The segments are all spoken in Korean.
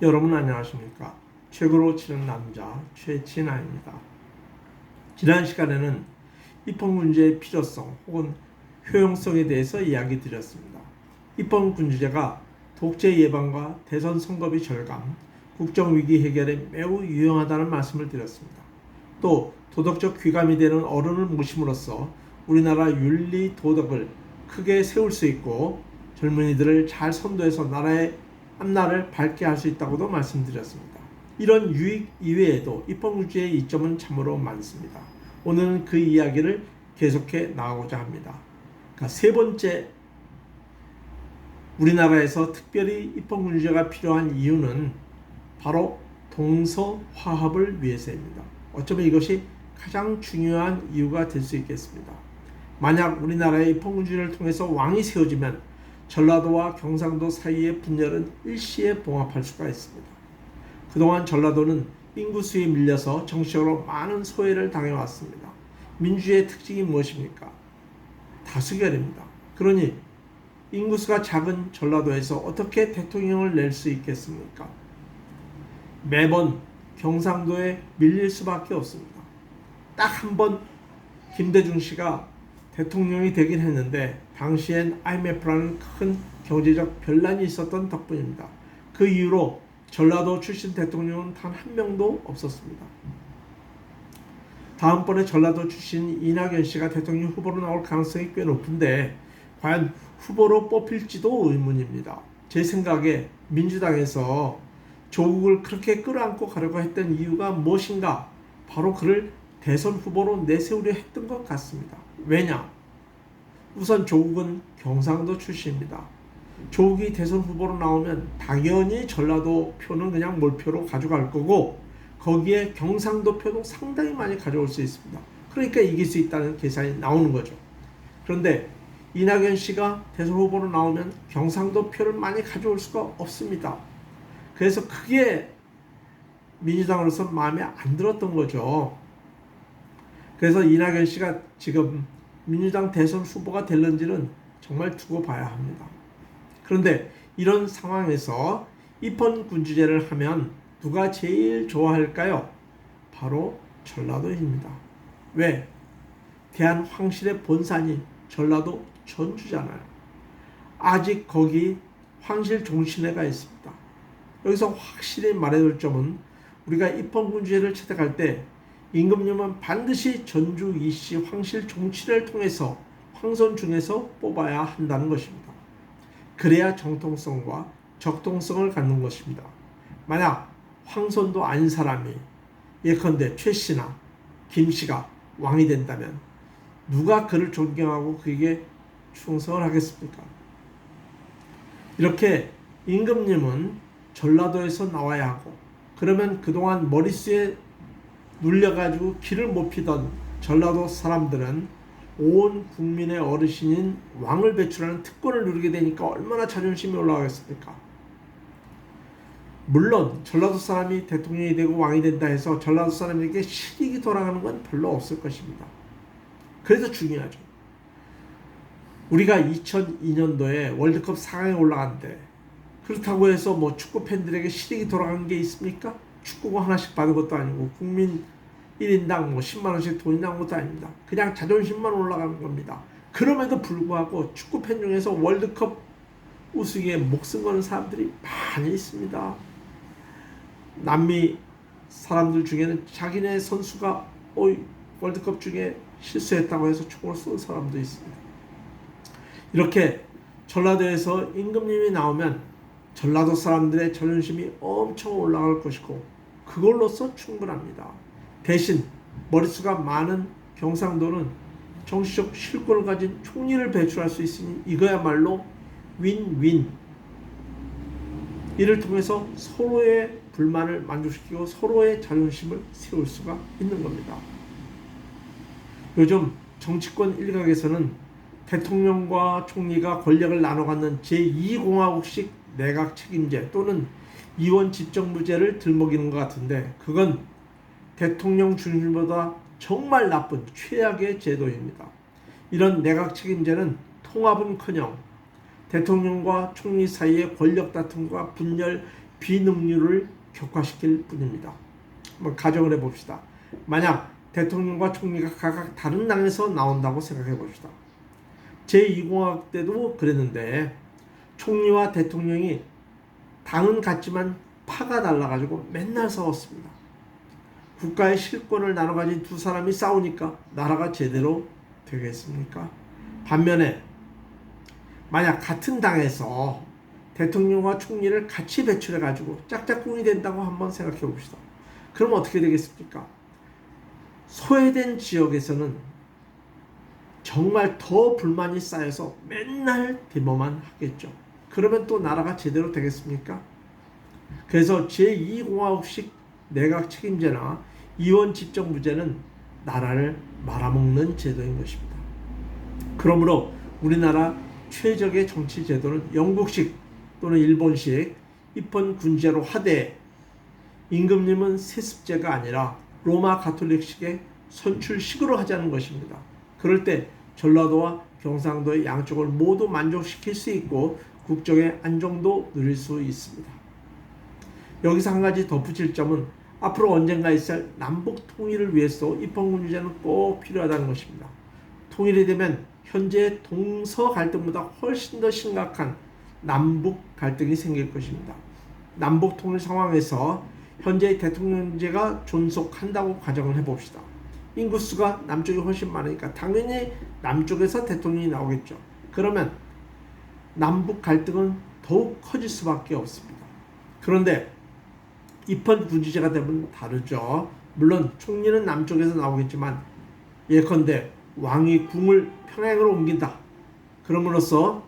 여러분 안녕하십니까? 최고로 치는 남자 최진아입니다. 지난 시간에는 입헌군주제의 필요성 혹은 효용성에 대해서 이야기 드렸습니다. 입헌군주제가 독재 예방과 대선 선거비 절감, 국정위기 해결에 매우 유용하다는 말씀을 드렸습니다. 또 도덕적 귀감이 되는 어른을 모심으로써 우리나라 윤리 도덕을 크게 세울 수 있고 젊은이들을 잘 선도해서 나라의 앞날을 밝게 할 수 있다고도 말씀드렸습니다. 이런 유익 이외에도 입헌군주제의 이점은 참으로 많습니다. 오늘은 그 이야기를 계속해 나가고자 합니다. 그러니까 세 번째, 우리나라에서 특별히 입헌군주제가 필요한 이유는 바로 동서화합을 위해서입니다. 어쩌면 이것이 가장 중요한 이유가 될 수 있겠습니다. 만약 우리나라의 입헌군주제를 통해서 왕이 세워지면 전라도와 경상도 사이의 분열은 일시에 봉합할 수가 있습니다. 그동안 전라도는 인구수에 밀려서 정치적으로 많은 소외를 당해왔습니다. 민주주의의 특징이 무엇입니까? 다수결입니다. 그러니 인구수가 작은 전라도에서 어떻게 대통령을 낼 수 있겠습니까? 매번 경상도에 밀릴 수밖에 없습니다. 딱 한 번 김대중 씨가 대통령이 되긴 했는데 당시엔 IMF라는 큰 경제적 변란이 있었던 덕분입니다. 그 이후로 전라도 출신 대통령은 단 한 명도 없었습니다. 다음번에 전라도 출신 이낙연 씨가 대통령 후보로 나올 가능성이 꽤 높은데 과연 후보로 뽑힐지도 의문입니다. 제 생각에 민주당에서 조국을 그렇게 끌어안고 가려고 했던 이유가 무엇인가? 바로 그를 대선 후보로 내세우려 했던 것 같습니다. 왜냐? 우선 조국은 경상도 출신입니다. 조국이 대선 후보로 나오면 당연히 전라도 표는 그냥 몰표로 가져갈 거고 거기에 경상도 표도 상당히 많이 가져올 수 있습니다. 그러니까 이길 수 있다는 계산이 나오는 거죠. 그런데 이낙연 씨가 대선 후보로 나오면 경상도 표를 많이 가져올 수가 없습니다. 그래서 그게 민주당으로서 마음에 안 들었던 거죠. 그래서 이낙연 씨가 지금 민주당 대선 후보가 될는지는 정말 두고 봐야 합니다. 그런데 이런 상황에서 입헌군주제를 하면 누가 제일 좋아할까요? 바로 전라도입니다. 왜? 대한황실의 본산이 전라도 전주잖아요. 아직 거기 황실 종신회가 있습니다. 여기서 확실히 말해둘 점은 우리가 입헌군주제를 채택할 때 임금님은 반드시 전주 이씨 황실 종치를 통해서 황선 중에서 뽑아야 한다는 것입니다. 그래야 정통성과 적통성을 갖는 것입니다. 만약 황선도 아닌 사람이 예컨대 최 씨나 김 씨가 왕이 된다면 누가 그를 존경하고 그에게 충성을 하겠습니까? 이렇게 임금님은 전라도에서 나와야 하고 그러면 그동안 머릿수에 눌려가지고 길을 못 피던 전라도 사람들은 온 국민의 어르신인 왕을 배출하는 특권을 누리게 되니까 얼마나 자존심이 올라가겠습니까? 물론 전라도 사람이 대통령이 되고 왕이 된다 해서 전라도 사람에게 실익이 돌아가는 건 별로 없을 것입니다. 그래서 중요하죠. 우리가 2002년도에 월드컵 4강에 올라갔는데 그렇다고 해서 뭐 축구 팬들에게 실익이 돌아간 게 있습니까? 축구공 하나씩 받은 것도 아니고 국민 1인당 뭐 10만원씩 돈이 나온 것도 아닙니다. 그냥 자존심만 올라가는 겁니다. 그럼에도 불구하고 축구 팬 중에서 월드컵 우승에 목숨 거는 사람들이 많이 있습니다. 남미 사람들 중에는 자기네 선수가 월드컵 중에 실수했다고 해서 총을 쏜 사람도 있습니다. 이렇게 전라도에서 임금님이 나오면 전라도 사람들의 자존심이 엄청 올라갈 것이고 그걸로써 충분합니다. 대신 머릿수가 많은 경상도는 정치적 실권을 가진 총리를 배출할 수 있으니 이거야말로 윈윈. 이를 통해서 서로의 불만을 만족시키고 서로의 자존심을 세울 수가 있는 겁니다. 요즘 정치권 일각에서는 대통령과 총리가 권력을 나눠 갖는 제2공화국식 내각 책임제 또는 이원 집정부제를 들먹이는 것 같은데 그건 대통령 중심보다 정말 나쁜 최악의 제도입니다. 이런 내각 책임제는 통합은커녕 대통령과 총리 사이의 권력 다툼과 분열, 비능률을 격화시킬 뿐입니다. 한번 가정을 해봅시다. 만약 대통령과 총리가 각각 다른 당에서 나온다고 생각해 봅시다. 제2공화국 때도 그랬는데 총리와 대통령이 당은 같지만 파가 달라가지고 맨날 싸웠습니다. 국가의 실권을 나눠 가진 두 사람이 싸우니까 나라가 제대로 되겠습니까? 반면에 만약 같은 당에서 대통령과 총리를 같이 배출해 가지고 짝짝꿍이 된다고 한번 생각해 봅시다. 그럼 어떻게 되겠습니까? 소외된 지역에서는 정말 더 불만이 쌓여서 맨날 데모만 하겠죠. 그러면 또 나라가 제대로 되겠습니까? 그래서 제2공화국식 내각 책임제나 이원 집정부제는 나라를 말아먹는 제도인 것입니다. 그러므로 우리나라 최적의 정치 제도는 영국식 또는 일본식 입헌군제로 하되 임금님은 세습제가 아니라 로마 가톨릭식의 선출식으로 하자는 것입니다. 그럴 때 전라도와 경상도의 양쪽을 모두 만족시킬 수 있고 국정의 안정도 누릴 수 있습니다. 여기서 한 가지 덧붙일 점은 앞으로 언젠가 있을 남북 통일을 위해서 입헌군주제는 꼭 필요하다는 것입니다. 통일이 되면 현재 동서 갈등보다 훨씬 더 심각한 남북 갈등이 생길 것입니다. 남북 통일 상황에서 현재 대통령제가 존속한다고 가정을 해봅시다. 인구수가 남쪽이 훨씬 많으니까 당연히 남쪽에서 대통령이 나오겠죠. 그러면 남북 갈등은 더욱 커질 수밖에 없습니다. 그런데 입헌군주제가 되면 다르죠. 물론 총리는 남쪽에서 나오겠지만 예컨대 왕이 궁을 평양으로 옮긴다. 그럼으로써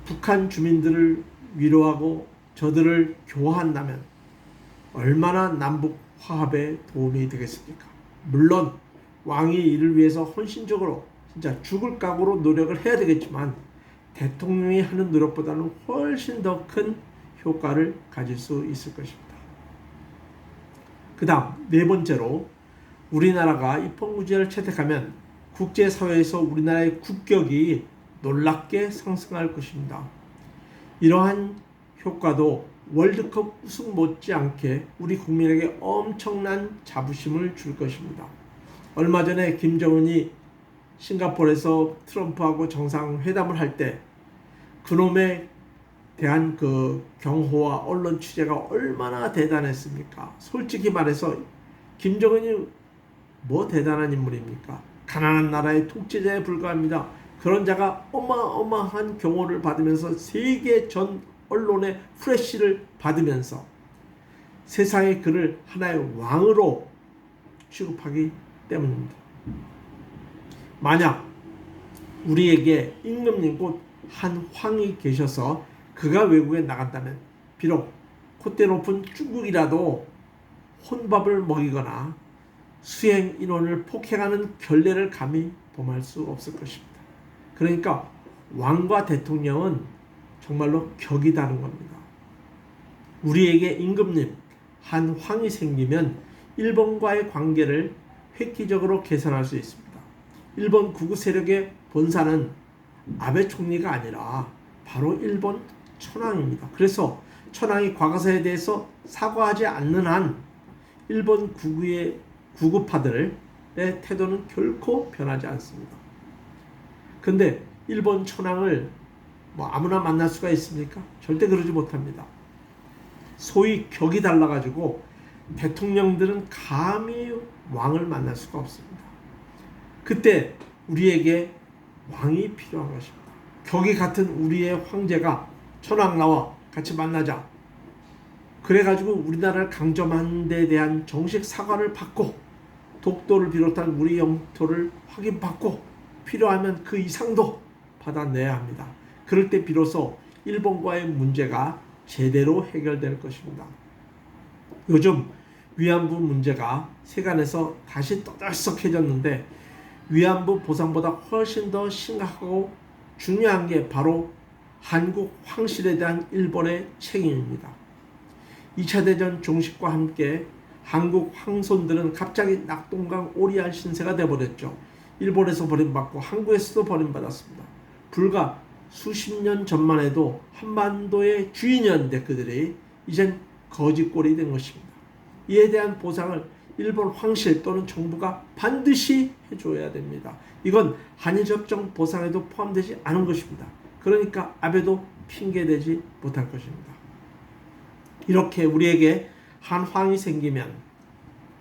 북한 주민들을 위로하고 저들을 교화한다면 얼마나 남북 화합에 도움이 되겠습니까? 물론 왕이 이를 위해서 헌신적으로 진짜 죽을 각오로 노력을 해야 되겠지만 대통령이 하는 노력보다는 훨씬 더 큰 효과를 가질 수 있을 것입니다. 그 다음 네 번째로 우리나라가 입헌군주제를 채택하면 국제사회에서 우리나라의 국격이 놀랍게 상승할 것입니다. 이러한 효과도 월드컵 우승 못지않게 우리 국민에게 엄청난 자부심을 줄 것입니다. 얼마 전에 김정은이 싱가포르에서 트럼프하고 정상회담을 할 때 그놈에 대한 그 경호와 언론 취재가 얼마나 대단했습니까? 솔직히 말해서 김정은이 뭐 대단한 인물입니까? 가난한 나라의 통치자에 불과합니다. 그런 자가 어마어마한 경호를 받으면서 세계 전 언론의 프레시를 받으면서 세상의 그를 하나의 왕으로 취급하기 때문입니다. 만약 우리에게 임금님 곧 한 황이 계셔서 그가 외국에 나간다면 비록 콧대 높은 중국이라도 혼밥을 먹이거나 수행 인원을 폭행하는 결례를 감히 범할 수 없을 것입니다. 그러니까 왕과 대통령은 정말로 격이 다른 겁니다. 우리에게 임금님, 한 황이 생기면 일본과의 관계를 획기적으로 개선할 수 있습니다. 일본 구구 세력의 본사는 아베 총리가 아니라 바로 일본 천황입니다. 그래서 천황이 과거사에 대해서 사과하지 않는 한 일본 구구파들의 태도는 결코 변하지 않습니다. 근데 일본 천황을 뭐 아무나 만날 수가 있습니까? 절대 그러지 못합니다. 소위 격이 달라가지고 대통령들은 감히 왕을 만날 수가 없습니다. 그때 우리에게 왕이 필요한 것입니다. 격이 같은 우리의 황제가 천황 나와 같이 만나자. 그래가지고 우리나라를 강점한 데 대한 정식 사과를 받고 독도를 비롯한 우리 영토를 확인받고 필요하면 그 이상도 받아내야 합니다. 그럴 때 비로소 일본과의 문제가 제대로 해결될 것입니다. 요즘 위안부 문제가 세간에서 다시 떠들썩해졌는데 위안부 보상보다 훨씬 더 심각하고 중요한 게 바로 한국 황실에 대한 일본의 책임입니다. 2차 대전 종식과 함께 한국 황손들은 갑자기 낙동강 오리알 신세가 되어버렸죠. 일본에서 버림받고 한국에서도 버림받았습니다. 불과 수십 년 전만 해도 한반도의 주인이었는데 그들이 이젠 거지꼴이 된 것입니다. 이에 대한 보상을 일본 황실 또는 정부가 반드시 해줘야 됩니다. 이건 한일협정 보상에도 포함되지 않은 것입니다. 그러니까 아베도 핑계대지 못할 것입니다. 이렇게 우리에게 한황이 생기면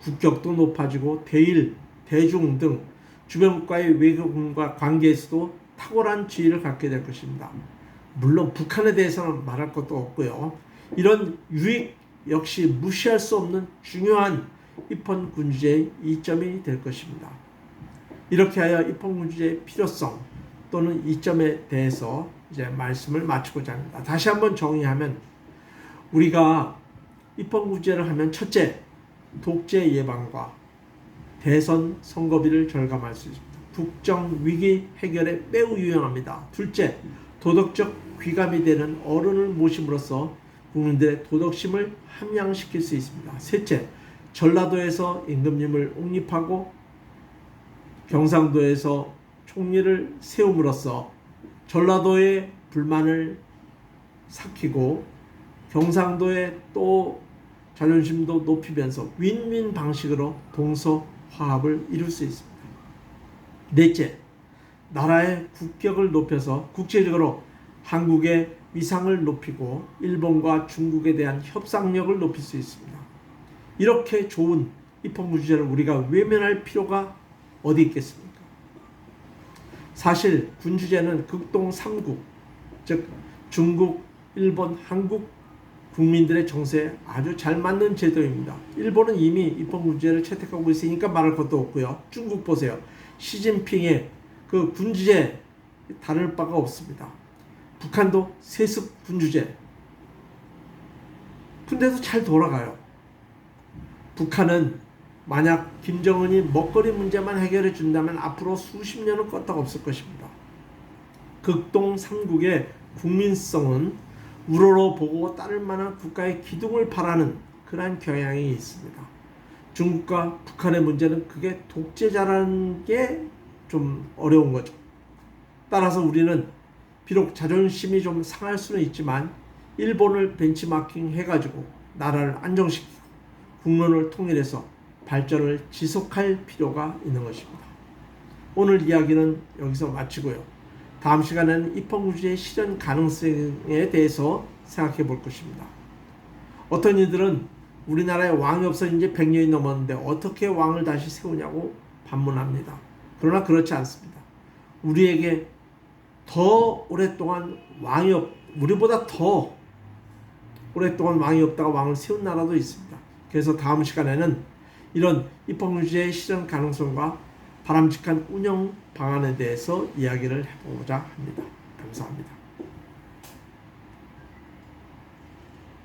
국격도 높아지고 대일, 대중 등 주변국가의 외교군과 관계에서도 탁월한 지위를 갖게 될 것입니다. 물론 북한에 대해서는 말할 것도 없고요. 이런 유익 역시 무시할 수 없는 중요한 입헌군주제의 이점이 될 것입니다. 이렇게 하여 입헌군주제의 필요성 또는 이점에 대해서 이제 말씀을 마치고자 합니다. 다시 한번 정의하면 우리가 입헌군주제를 하면 첫째, 독재 예방과 대선 선거비를 절감할 수 있습니다. 국정 위기 해결에 매우 유용합니다. 둘째, 도덕적 귀감이 되는 어른을 모심으로써 국민들의 도덕심을 함양시킬 수 있습니다. 셋째, 전라도에서 임금님을 옹립하고 경상도에서 총리를 세움으로써 전라도의 불만을 삭히고 경상도의 또 자존심도 높이면서 윈윈 방식으로 동서화합을 이룰 수 있습니다. 넷째, 나라의 국격을 높여서 국제적으로 한국의 위상을 높이고 일본과 중국에 대한 협상력을 높일 수 있습니다. 이렇게 좋은 입헌군주제를 우리가 외면할 필요가 어디 있겠습니까? 사실 군주제는 극동 3국, 즉 중국, 일본, 한국 국민들의 정세에 아주 잘 맞는 제도입니다. 일본은 이미 입헌군주제를 채택하고 있으니까 말할 것도 없고요. 중국 보세요. 시진핑의 그 군주제 다를 바가 없습니다. 북한도 세습 군주제. 근데도 잘 돌아가요. 북한은 만약 김정은이 먹거리 문제만 해결해 준다면 앞으로 수십 년은 껐다가 없을 것입니다. 극동 3국의 국민성은 우러러 보고 따를 만한 국가의 기둥을 바라는 그러한 경향이 있습니다. 중국과 북한의 문제는 그게 독재자라는 게 좀 어려운 거죠. 따라서 우리는 비록 자존심이 좀 상할 수는 있지만 일본을 벤치마킹 해가지고 나라를 안정시키고 국론을 통일해서 발전을 지속할 필요가 있는 것입니다. 오늘 이야기는 여기서 마치고요. 다음 시간에는 입헌군주제의 실현 가능성에 대해서 생각해 볼 것입니다. 어떤 이들은 우리나라에 왕이 없어 이제 100년이 넘었는데 어떻게 왕을 다시 세우냐고 반문합니다. 그러나 그렇지 않습니다. 우리에게 더 오랫동안 우리보다 더 오랫동안 왕이 없다가 왕을 세운 나라도 있습니다. 그래서 다음 시간에는 이런 입헌군주제의 실현 가능성과 바람직한 운영 방안에 대해서 이야기를 해보고자 합니다. 감사합니다.